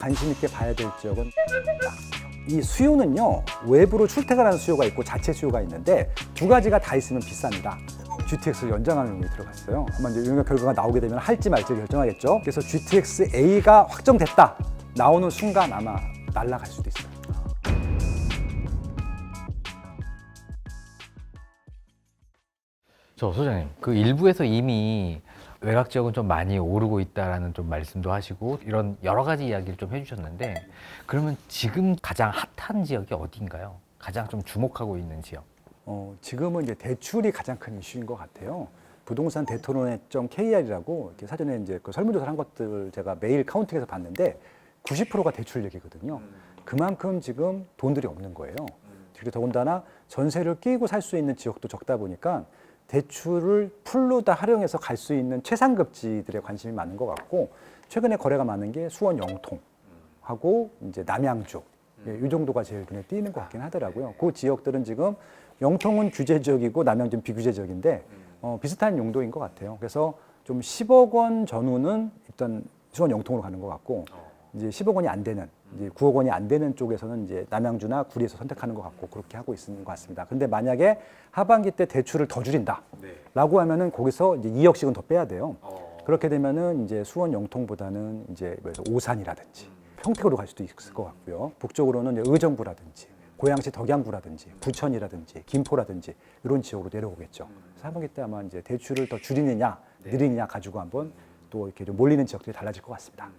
관심 있게 봐야 될 지역은 이 수요는요, 외부로 출퇴근하는 수요가 있고 자체 수요가 있는데 두 가지가 다 있으면 비쌉니다. GTX를 연장하는 용이 들어갔어요. 아마 이제 용역 결과가 나오게 되면 할지 말지 결정하겠죠. 그래서 GTX-A가 확정됐다 나오는 순간 아마 날아갈 수도 있어요. 저 소장님, 그 일부에서 이미 외곽 지역은 좀 많이 오르고 있다라는 좀 말씀도 하시고 이런 여러 가지 이야기를 좀 해주셨는데, 그러면 지금 가장 핫한 지역이 어디인가요? 가장 좀 주목하고 있는 지역? 지금은 이제 대출이 가장 큰 이슈인 것 같아요. 부동산 대토론회.kr이라고 이렇게 사전에 이제 그 설문조사를 한 것들 제가 매일 카운팅해서 봤는데 90%가 대출 얘기거든요. 그만큼 지금 돈들이 없는 거예요. 그리고 더군다나 전세를 끼고 살 수 있는 지역도 적다 보니까 대출을 풀로 다 활용해서 갈 수 있는 최상급지들에 관심이 많은 것 같고, 최근에 거래가 많은 게 수원 영통하고 이제 남양주, 이 정도가 제일 눈에 띄는 것 같긴 하더라고요. 그 지역들은 지금 영통은 규제 지역이고 남양주는 비규제 지역인데 비슷한 용도인 것 같아요. 그래서 좀 10억 원 전후는 일단 수원 영통으로 가는 것 같고, 이제 10억 원이 안 되는, 이제 9억 원이 안 되는 쪽에서는 이제 남양주나 구리에서 선택하는 것 같고 그렇게 하고 있는 것 같습니다. 근데 만약에 하반기 때 대출을 더 줄인다라고 하면은 거기서 이제 2억씩은 더 빼야 돼요. 그렇게 되면은 이제 수원 영통보다는 이제 그래서 오산이라든지 평택으로 갈 수도 있을 것 같고요. 북쪽으로는 이제 의정부라든지 고양시 덕양구라든지 부천이라든지 김포라든지 이런 지역으로 내려오겠죠. 그래서 하반기 때 아마 이제 대출을 더 줄이느냐 늘리느냐 가지고 한번 또 이렇게 좀 몰리는 지역들이 달라질 것 같습니다.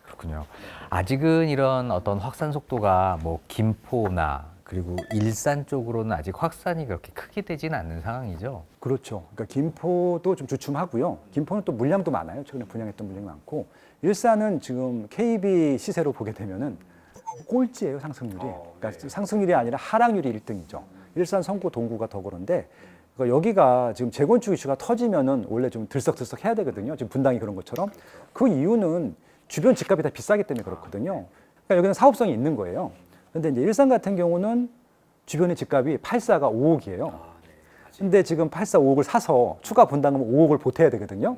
그렇군요. 아직은 이런 어떤 확산 속도가 뭐 김포나 그리고 일산 쪽으로는 아직 확산이 그렇게 크게 되지는 않는 상황이죠. 그렇죠. 그러니까 김포도 좀 주춤하고요. 김포는 또 물량도 많아요. 최근에 분양했던 물량이 많고, 일산은 지금 KB 시세로 보게 되면은 꼴찌예요, 상승률이. 그러니까 상승률이 아니라 하락률이 1등이죠. 일산, 성구, 동구가 더 그런데, 그러니까 여기가 지금 재건축 이슈가 터지면은 원래 좀 들썩들썩 해야 되거든요. 지금 분당이 그런 것처럼. 그 이유는 주변 집값이 다 비싸기 때문에 그렇거든요. 그러니까 여기는 사업성이 있는 거예요. 근데 이제 일산 같은 경우는 주변의 집값이 8사가 5억이에요. 근데 지금 8사 5억을 사서 추가 분담금 5억을 보태야 되거든요.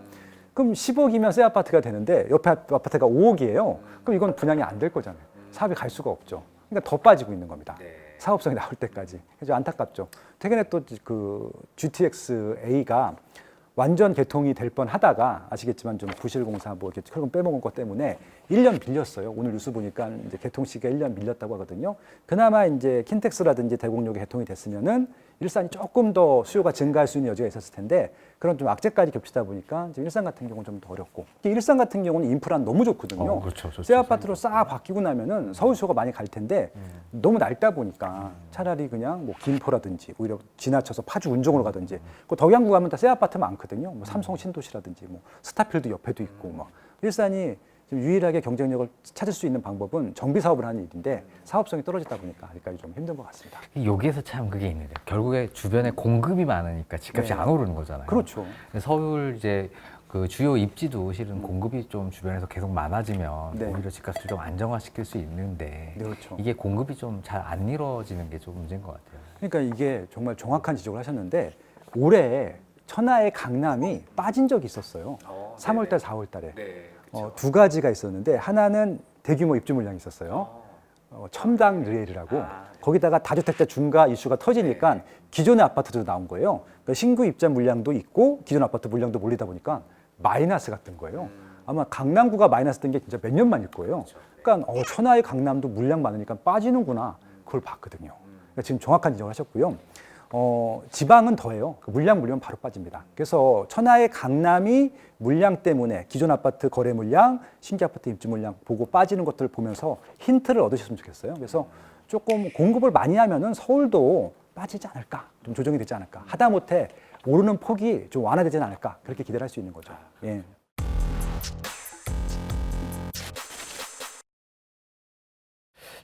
그럼 10억이면 새 아파트가 되는데 옆에 아파트가 5억이에요. 그럼 이건 분양이 안 될 거잖아요. 사업이 갈 수가 없죠. 그러니까 더 빠지고 있는 겁니다. 사업성이 나올 때까지. 그래서 안타깝죠. 최근에 또 그 GTX-A가 완전 개통이 될 뻔 하다가 아시겠지만 좀 부실공사 뭐 이렇게 철근 빼먹은 것 때문에 1년 밀렸어요. 오늘 뉴스 보니까 이제 개통 시기가 1년 밀렸다고 하거든요. 그나마 이제 킨텍스라든지 대곡역이 개통이 됐으면은 일산이 조금 더 수요가 증가할 수 있는 여지가 있었을 텐데 그런 좀 악재까지 겹치다 보니까 지금 일산 같은 경우는 좀 더 어렵고, 일산 같은 경우는 인프라는 너무 좋거든요. 그렇죠. 새 아파트로 싹 바뀌고 나면은 서울 수요가 많이 갈 텐데 너무 낡다 보니까 차라리 그냥 뭐 김포라든지 오히려 지나쳐서 파주 운정으로 가든지, 그 덕양구 가면 다 새 아파트 많거든요. 뭐 삼성 신도시라든지 뭐 스타필드 옆에도 있고 막. 일산이 지금 유일하게 경쟁력을 찾을 수 있는 방법은 정비 사업을 하는 일인데 사업성이 떨어지다 보니까 아직까지 좀 힘든 것 같습니다. 여기에서 참 그게 있는데 결국에 주변에 공급이 많으니까 집값이 안 오르는 거잖아요. 그렇죠. 서울 이제 그 주요 입지도 실은 공급이 좀 주변에서 계속 많아지면 오히려 집값을 좀 안정화시킬 수 있는데 그렇죠. 이게 공급이 좀 잘 안 이루어지는 게 좀 문제인 것 같아요. 그러니까 이게 정말 정확한 지적을 하셨는데 올해 천하의 강남이 빠진 적이 있었어요. 3월달, 4월달에. 두 가지가 있었는데 하나는 대규모 입주 물량이 있었어요. 첨당 르엘이라고 거기다가 다주택자 중과 이슈가 터지니까 기존의 아파트도 나온 거예요. 그러니까 신규 입자 물량도 있고 기존 아파트 물량도 몰리다 보니까 마이너스가 뜬 거예요. 아마 강남구가 마이너스 뜬 게 진짜 몇 년 만일 거예요. 그러니까 천하의 강남도 물량 많으니까 빠지는구나, 그걸 봤거든요. 그러니까 지금 정확한 지적을 하셨고요. 지방은 더해요. 그 물량 물리면 바로 빠집니다. 그래서 천하의 강남이 물량 때문에 기존 아파트 거래 물량, 신규 아파트 입주 물량 보고 빠지는 것들을 보면서 힌트를 얻으셨으면 좋겠어요. 그래서 조금 공급을 많이 하면은 서울도 빠지지 않을까, 좀 조정이 되지 않을까, 하다못해 오르는 폭이 좀 완화되지 않을까, 그렇게 기대를 할 수 있는 거죠. 예.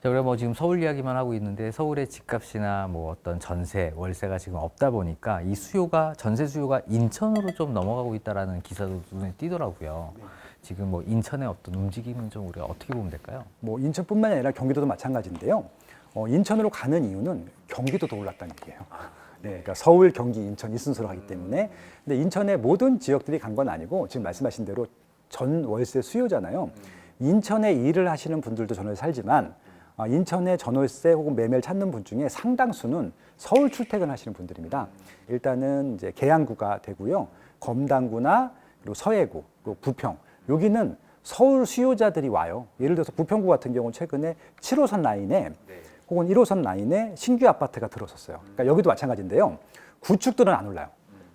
자, 그럼 뭐 지금 서울 이야기만 하고 있는데 서울의 집값이나 뭐 어떤 전세, 월세가 지금 없다 보니까 이 수요가, 전세 수요가 인천으로 좀 넘어가고 있다라는 기사도 눈에 띄더라고요. 지금 뭐 인천의 어떤 움직임은 좀 우리가 어떻게 보면 될까요? 뭐 인천뿐만이 아니라 경기도도 마찬가지인데요. 인천으로 가는 이유는 경기도도 올랐다는 얘기예요. 네, 그러니까 서울, 경기, 인천 이 순서로 가기 때문에. 근데 인천의 모든 지역들이 간 건 아니고 지금 말씀하신 대로 전 월세 수요잖아요. 인천에 일을 하시는 분들도 전월에 살지만 인천에 전월세 혹은 매매를 찾는 분 중에 상당수는 서울 출퇴근하시는 분들입니다. 일단은 이제 계양구가 되고요, 검단구나 그리고 서해구, 그리고 부평, 여기는 서울 수요자들이 와요. 예를 들어서 부평구 같은 경우는 최근에 7호선 라인에 혹은 1호선 라인에 신규 아파트가 들어섰어요. 그러니까 여기도 마찬가지인데요. 구축들은 안 올라요.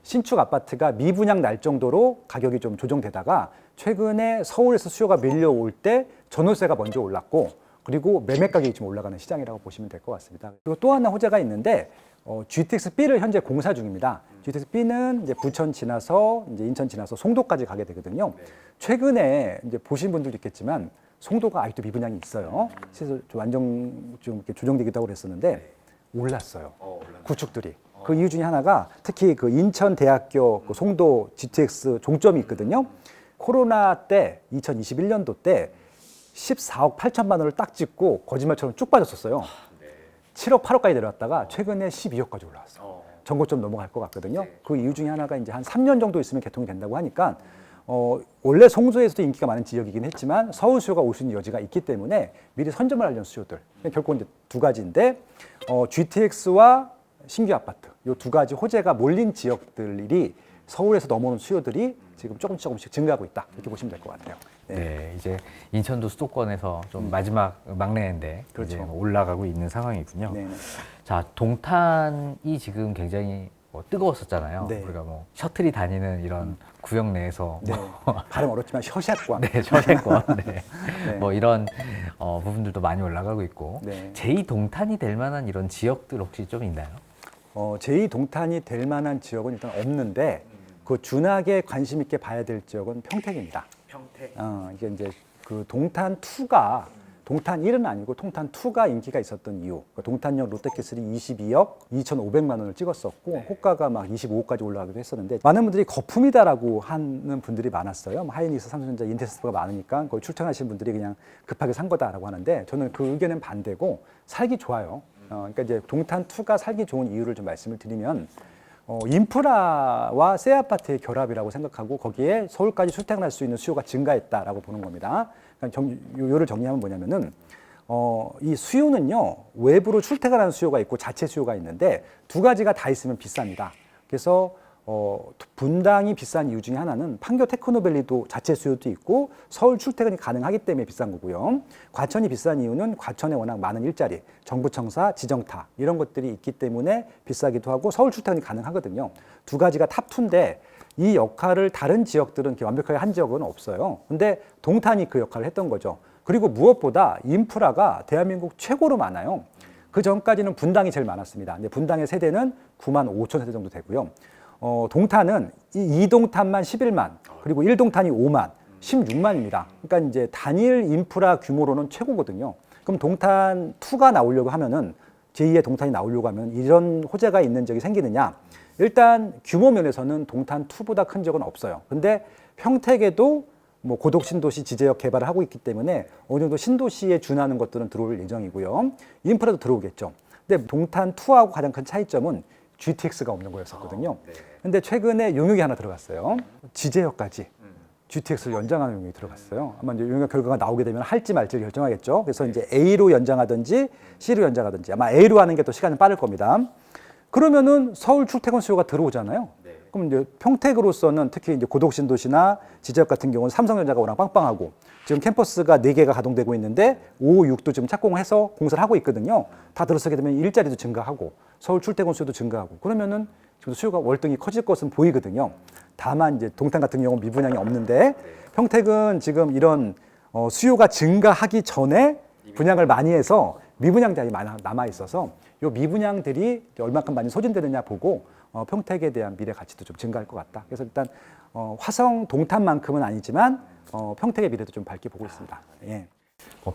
신축 아파트가 미분양 날 정도로 가격이 좀 조정되다가 최근에 서울에서 수요가 밀려올 때 전월세가 먼저 올랐고, 그리고 매매 가격이 좀 올라가는 시장이라고 보시면 될 것 같습니다. 그리고 또 하나 호재가 있는데 GTX-B를 현재 공사 중입니다. GTX-B는 이제 부천 지나서 이제 인천 지나서 송도까지 가게 되거든요. 최근에 이제 보신 분들도 있겠지만 송도가 아직도 미분양이 있어요. 그래서 좀 완전 좀 이렇게 조정되기도 하고 그랬었는데 올랐어요. 구축들이. 그 이유 중에 하나가 특히 그 인천대학교 그 송도 GTX 종점이 있거든요. 코로나 때 2021년도 때 14억 8천만 원을 딱 찍고 거짓말처럼 쭉 빠졌었어요. 7억 8억까지 내려왔다가 최근에 12억까지 올라왔어요. 전고점 넘어갈 것 같거든요. 그 이유 중에 하나가 이제 한 3년 정도 있으면 개통이 된다고 하니까 원래 송도에서도 인기가 많은 지역이긴 했지만 서울 수요가 올 수 있는 여지가 있기 때문에 미리 선점을 하려는 수요들. 결국 이제 두 가지인데 GTX와 신규 아파트 이 두 가지 호재가 몰린 지역들이 서울에서 넘어오는 수요들이 지금 조금씩 증가하고 있다, 이렇게 보시면 될 것 같아요. 네, 이제 인천도 수도권에서 좀 마지막 막내인데 그렇죠. 이제 올라가고 있는 상황이군요. 네. 자, 동탄이 지금 굉장히 뜨거웠었잖아요. 네. 우리가 뭐 셔틀이 다니는 이런 구역 내에서 네. 발음 어렵지만 셔샷광. 네, 저세권, 네. 네. 뭐 이런 부분들도 많이 올라가고 있고, 네. 제2 동탄이 될 만한 이런 지역들 혹시 좀 있나요? 제2 동탄이 될 만한 지역은 일단 없는데 그 준하게 관심 있게 봐야 될 지역은 평택입니다. 평택. 이게 이제 그 동탄 2가 동탄 1은 아니고 동탄 2가 인기가 있었던 이유. 동탄역 롯데캐슬이 22억 2,500만 원을 찍었었고 호가가 막 25억까지 올라가기도 했었는데 많은 분들이 거품이다라고 하는 분들이 많았어요. 하이닉스, 삼성전자, 인텔스가 많으니까 거기 출퇴근하시는 분들이 그냥 급하게 산 거다라고 하는데 저는 그 의견은 반대고 살기 좋아요. 그러니까 이제 동탄 2가 살기 좋은 이유를 좀 말씀을 드리면 인프라와 새 아파트의 결합이라고 생각하고 거기에 서울까지 출퇴근할 수 있는 수요가 증가했다라고 보는 겁니다. 그러니까 요를 정리하면 뭐냐면은 이 수요는요 외부로 출퇴근하는 수요가 있고 자체 수요가 있는데 두 가지가 다 있으면 비쌉니다. 그래서 분당이 비싼 이유 중에 하나는 판교 테크노밸리도 자체 수요도 있고 서울 출퇴근이 가능하기 때문에 비싼 거고요. 과천이 비싼 이유는 과천에 워낙 많은 일자리, 정부청사, 지정타 이런 것들이 있기 때문에 비싸기도 하고 서울 출퇴근이 가능하거든요. 두 가지가 탑2인데 이 역할을 다른 지역들은 이렇게 완벽하게 한 지역은 없어요. 근데 동탄이 그 역할을 했던 거죠. 그리고 무엇보다 인프라가 대한민국 최고로 많아요. 그 전까지는 분당이 제일 많았습니다. 근데 분당의 세대는 9만 5천 세대 정도 되고요. 동탄은 이 2동탄만 11만, 그리고 1동탄이 5만, 16만입니다. 그러니까 이제 단일 인프라 규모로는 최고거든요. 그럼 동탄 2가 나오려고 하면은 제2의 동탄이 나오려고 하면 이런 호재가 있는 적이 생기느냐? 일단 규모 면에서는 동탄 2보다 큰 적은 없어요. 근데 평택에도 뭐 고독 신도시 지제역 개발을 하고 있기 때문에 어느 정도 신도시에 준하는 것들은 들어올 예정이고요. 인프라도 들어오겠죠. 근데 동탄 2하고 가장 큰 차이점은 GTX가 없는 거였었거든요. 근데 최근에 용역이 하나 들어갔어요. 지제역까지 GTX를 연장하는 용역이 들어갔어요. 아마 이제 용역 결과가 나오게 되면 할지 말지 결정하겠죠. 그래서 이제 A로 연장하든지 C로 연장하든지 아마 A로 하는 게 또 시간은 빠를 겁니다. 그러면은 서울 출퇴근 수요가 들어오잖아요. 그럼 이제 평택으로서는 특히 이제 고독신도시나 지제역 같은 경우는 삼성전자가 워낙 빵빵하고 지금 캠퍼스가 4개가 가동되고 있는데 5, 6도 지금 착공을 해서 공사를 하고 있거든요. 다 들어서게 되면 일자리도 증가하고 서울 출퇴근 수요도 증가하고 그러면은 지금 수요가 월등히 커질 것은 보이거든요. 다만 이제 동탄 같은 경우는 미분양이 없는데 평택은 지금 이런 수요가 증가하기 전에 분양을 많이 해서 미분양자이 남아 있어서 이 미분양들이 얼마큼 많이 소진되느냐 보고 평택에 대한 미래 가치도 좀 증가할 것 같다. 그래서 일단 화성 동탄만큼은 아니지만 평택의 미래도 좀 밝게 보고 있습니다. 예.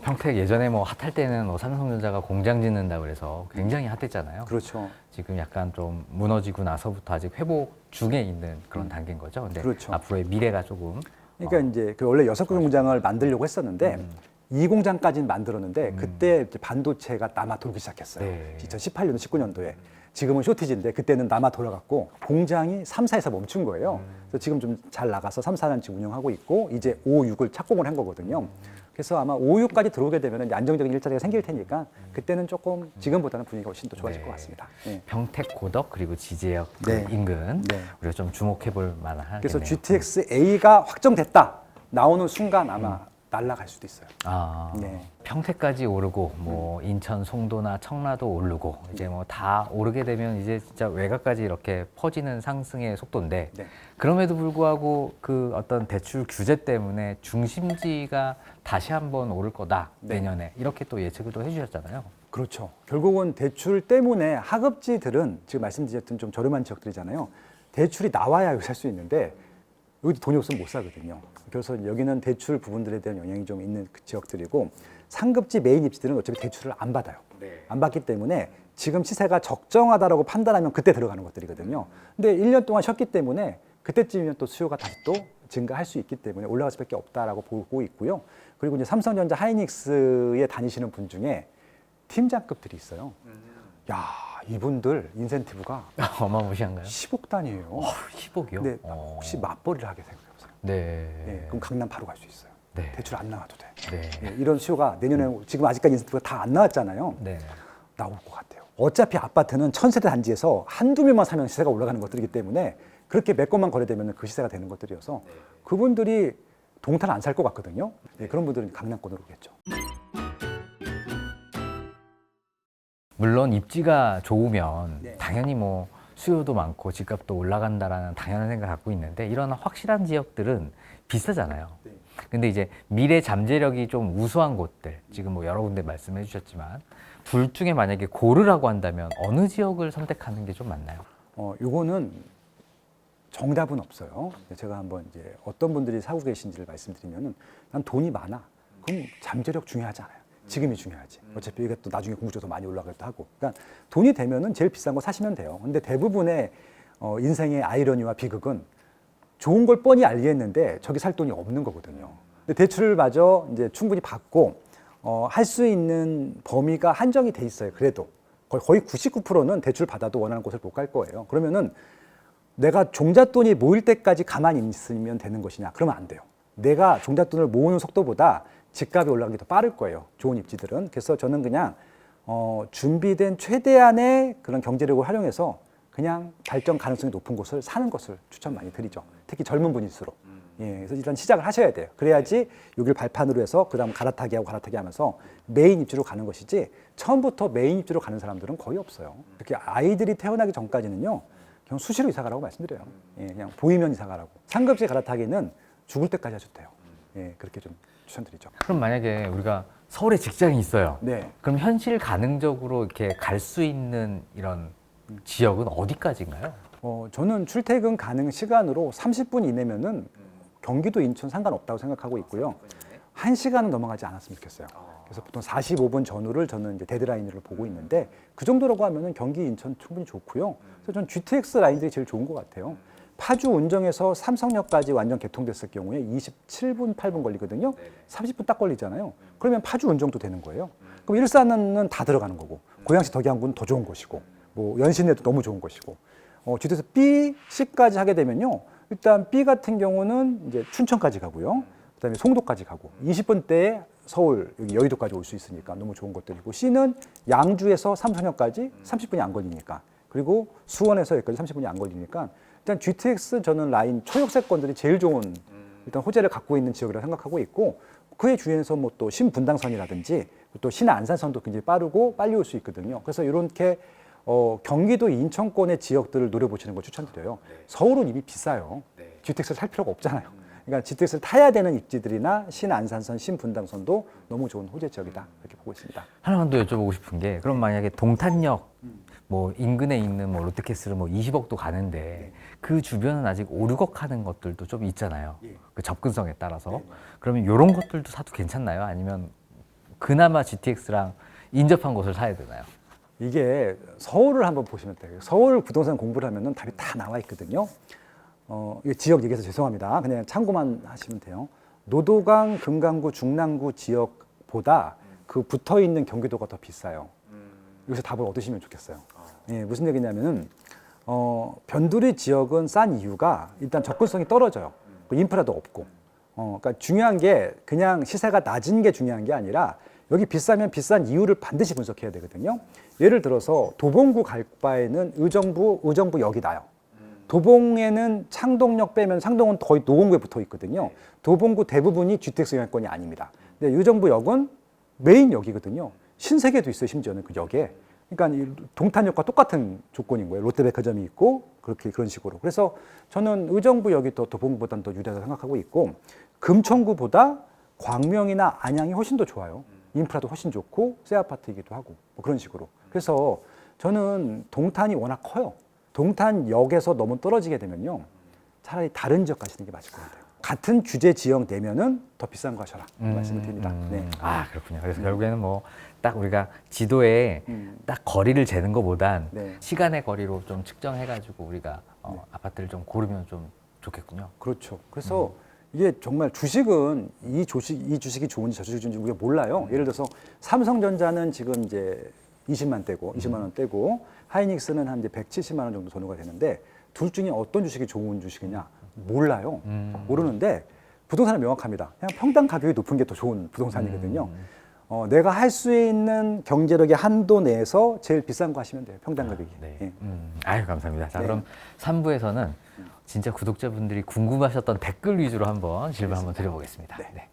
평택 예전에 뭐 핫할 때는 삼성전자가 공장 짓는다 그래서 굉장히 핫했잖아요. 그렇죠. 지금 약간 좀 무너지고 나서부터 아직 회복 중에 있는 그런 단계인 거죠. 근데 그렇죠. 앞으로의 미래가 조금 그러니까 이제 그 원래 6개 공장을 만들려고 했었는데 이 공장까지는 만들었는데 그때 이제 반도체가 남아 돌기 시작했어요. 네. 2018년, 19년도에. 지금은 쇼티지인데 그때는 남아 돌아갔고 공장이 3, 4에서 멈춘 거예요. 그래서 지금 좀 잘 나가서 3, 4년 지금 운영하고 있고 이제 5, 6을 착공을 한 거거든요. 그래서 아마 5, 6까지 들어오게 되면 이제 안정적인 일자리가 생길 테니까 그때는 조금 지금보다는 분위기가 훨씬 더 좋아질 네. 것 같습니다. 예. 평택, 고덕 그리고 지제역 그 네. 인근 네. 우리가 좀 주목해 볼 만하겠네요. 그래서 GTX A가 확정됐다 나오는 순간 아마 날아갈 수도 있어요. 아, 네. 평택까지 오르고 뭐 인천, 송도나 청라도 오르고 이제 뭐 다 오르게 되면 이제 진짜 외곽까지 이렇게 퍼지는 상승의 속도인데 네. 그럼에도 불구하고 그 어떤 대출 규제 때문에 중심지가 다시 한번 오를 거다 네. 내년에 이렇게 또 예측을 또 해주셨잖아요. 그렇죠. 결국은 대출 때문에 하급지들은 지금 말씀드렸던 좀 저렴한 지역들이잖아요. 대출이 나와야 살 수 있는데 여기 돈이 없으면 못 사거든요. 그래서 여기는 대출 부분들에 대한 영향이 좀 있는 그 지역들이고 상급지 메인 입지들은 어차피 대출을 안 받아요. 안 받기 때문에 지금 시세가 적정하다라고 판단하면 그때 들어가는 것들이거든요. 근데 1년 동안 쉬었기 때문에 그때쯤이면 또 수요가 다시 또 증가할 수 있기 때문에 올라갈 수밖에 없다라고 보고 있고요. 그리고 이제 삼성전자 하이닉스에 다니시는 분 중에 팀장급들이 있어요. 야, 이분들 인센티브가 어마무시한가요? 10억 단위예요. 10억이요? 근데 혹시 맞벌이를 하게 생각해보세요. 네. 예, 그럼 강남 바로 갈 수 있어요. 네. 대출 안 나와도 돼. 네. 예, 이런 수요가 내년에 지금 아직까지 인센티브가 다 안 나왔잖아요. 네. 나올 것 같아요. 어차피 아파트는 1000세대 단지에서 한두 명만 사면 시세가 올라가는 것들이기 때문에 그렇게 몇 건만 거래되면 그 시세가 되는 것들이어서 그분들이 동탄 안 살 것 같거든요. 예, 그런 분들은 강남권으로 오겠죠. 물론 입지가 좋으면 네. 당연히 뭐 수요도 많고 집값도 올라간다라는 당연한 생각을 갖고 있는데 이런 확실한 지역들은 비싸잖아요. 네. 근데 이제 미래 잠재력이 좀 우수한 곳들 지금 뭐 여러 군데 말씀해 주셨지만 둘 중에 만약에 고르라고 한다면 어느 지역을 선택하는 게 좀 맞나요? 요거는 정답은 없어요. 제가 한번 이제 어떤 분들이 사고 계신지를 말씀드리면은 난 돈이 많아. 그럼 잠재력 중요하지 않아요. 지금이 중요하지. 어차피 이게 또 나중에 공주도 많이 올라가기도 하고. 그러니까 돈이 되면은 제일 비싼 거 사시면 돼요. 근데 대부분의 인생의 아이러니와 비극은 좋은 걸 뻔히 알겠는데 저기 살 돈이 없는 거거든요. 근데 대출을 마저 이제 충분히 받고 할 수 있는 범위가 한정이 돼 있어요. 그래도 거의 99%는 대출 받아도 원하는 곳을 못 갈 거예요. 그러면은 내가 종잣돈이 모일 때까지 가만히 있으면 되는 것이냐? 그러면 안 돼요. 내가 종잣돈을 모으는 속도보다 집값이 올라가기 더 빠를 거예요. 좋은 입지들은. 그래서 저는 그냥 준비된 최대한의 그런 경제력을 활용해서 그냥 발전 가능성이 높은 곳을 사는 것을 추천 많이 드리죠. 특히 젊은 분일수록. 예, 그래서 일단 시작을 하셔야 돼요. 그래야지 여기를 발판으로 해서 그다음 갈아타기 하면서 메인 입지로 가는 것이지 처음부터 메인 입지로 가는 사람들은 거의 없어요. 특히 아이들이 태어나기 전까지는요. 그냥 수시로 이사 가라고 말씀드려요. 예, 그냥 보이면 이사 가라고. 상급지 갈아타기는 죽을 때까지 하셔도 돼요. 예, 그렇게 좀 추천드리죠. 그럼 만약에 우리가 서울에 직장이 있어요. 네. 그럼 현실 가능적으로 이렇게 갈 수 있는 이런 지역은 어디까지인가요? 저는 출퇴근 가능 시간으로 30분 이내면은 경기도 인천 상관없다고 생각하고 있고요. 1시간은 넘어가지 않았으면 좋겠어요. 그래서 보통 45분 전후를 저는 이제 데드라인으로 보고 있는데 그 정도라고 하면은 경기 인천 충분히 좋고요. 그래서 저는 GTX 라인들이 제일 좋은 것 같아요. 파주 운정에서 삼성역까지 완전 개통됐을 경우에 27분, 8분 걸리거든요. 30분 딱 걸리잖아요. 그러면 파주 운정도 되는 거예요. 그럼 일산은 다 들어가는 거고, 고양시 덕양군 더 좋은 곳이고, 뭐 연신내도 너무 좋은 곳이고, GTX B, C까지 하게 되면요. 일단 B 같은 경우는 이제 춘천까지 가고요. 그다음에 송도까지 가고, 20분대에 서울, 여기 여의도까지 올 수 있으니까 너무 좋은 것들이고, C는 양주에서 삼성역까지 30분이 안 걸리니까, 그리고 수원에서 여기까지 30분이 안 걸리니까, 일단 GTX 저는 라인 초역세권들이 제일 좋은 일단 호재를 갖고 있는 지역이라고 생각하고 있고 그에 주위에서 뭐 또 신분당선이라든지 또 신안산선도 굉장히 빠르고 빨리 올 수 있거든요. 그래서 이렇게 경기도 인천권의 지역들을 노려보시는 걸 추천드려요. 서울은 이미 비싸요. GTX를 살 필요가 없잖아요. 그러니까 GTX를 타야 되는 입지들이나 신안산선, 신분당선도 너무 좋은 호재 지역이다 이렇게 보고 있습니다. 하나만 더 여쭤보고 싶은 게 그럼 만약에 동탄역 뭐 인근에 있는 뭐 롯데캐슬은 뭐 20억도 가는데 그 주변은 아직 5, 6억 하는 것들도 좀 있잖아요. 그 접근성에 따라서. 그러면 이런 것들도 사도 괜찮나요? 아니면 그나마 GTX랑 인접한 곳을 사야 되나요? 이게 서울을 한번 보시면 돼요. 서울 부동산 공부를 하면은 답이 다 나와 있거든요. 이 지역 얘기해서 죄송합니다. 그냥 참고만 하시면 돼요. 노도강, 금강구, 중랑구 지역보다 그 붙어 있는 경기도가 더 비싸요. 여기서 답을 얻으시면 좋겠어요. 예, 무슨 얘기냐면은 변두리 지역은 싼 이유가 일단 접근성이 떨어져요. 인프라도 없고 그러니까 중요한 게 그냥 시세가 낮은 게 중요한 게 아니라 여기 비싸면 비싼 이유를 반드시 분석해야 되거든요. 예를 들어서 도봉구 갈 바에는 의정부역이 나요. 도봉에는 창동역 빼면 창동은 거의 노원구에 붙어 있거든요. 도봉구 대부분이 GTX 영향권이 아닙니다. 근데 의정부역은 메인 역이거든요. 신세계도 있어요, 심지어는 그 역에. 그러니까 이 동탄역과 똑같은 조건인 거예요. 롯데백화점이 있고 그런 식으로. 그래서 저는 의정부역이 더 도봉구보다는 더 유리하다고 생각하고 있고 금천구보다 광명이나 안양이 훨씬 더 좋아요. 인프라도 훨씬 좋고 새 아파트이기도 하고 뭐 그런 식으로. 그래서 저는 동탄이 워낙 커요. 동탄역에서 너무 떨어지게 되면요. 차라리 다른 지역 가시는 게 맞을 것 같아요. 같은 주제 지역 내면은 더 비싼 거 하셔라 말씀을 드립니다. 네. 아 그렇군요. 그래서 결국에는 뭐 딱 우리가 지도에 딱 거리를 재는 것보단 네. 시간의 거리로 좀 측정해가지고 우리가 아파트를 좀 고르면 좀 좋겠군요. 그렇죠. 그래서 이게 정말 주식은 이 주식이 좋은지 저 주식이 좋은지 우리가 몰라요. 예를 들어서 삼성전자는 지금 이제 20만 떼고 20만 원 떼고 하이닉스는 한 이제 170만 원 정도 전후가 되는데 둘 중에 어떤 주식이 좋은 주식이냐 몰라요. 모르는데 부동산은 명확합니다. 그냥 평당 가격이 높은 게 더 좋은 부동산이거든요. 내가 할 수 있는 경제력의 한도 내에서 제일 비싼 거 하시면 돼요. 평당 가격이. 네. 예. 아유 감사합니다. 자 네. 그럼 3부에서는 진짜 구독자분들이 궁금하셨던 댓글 위주로 한번 질문 한번 드려보겠습니다. 네. 네.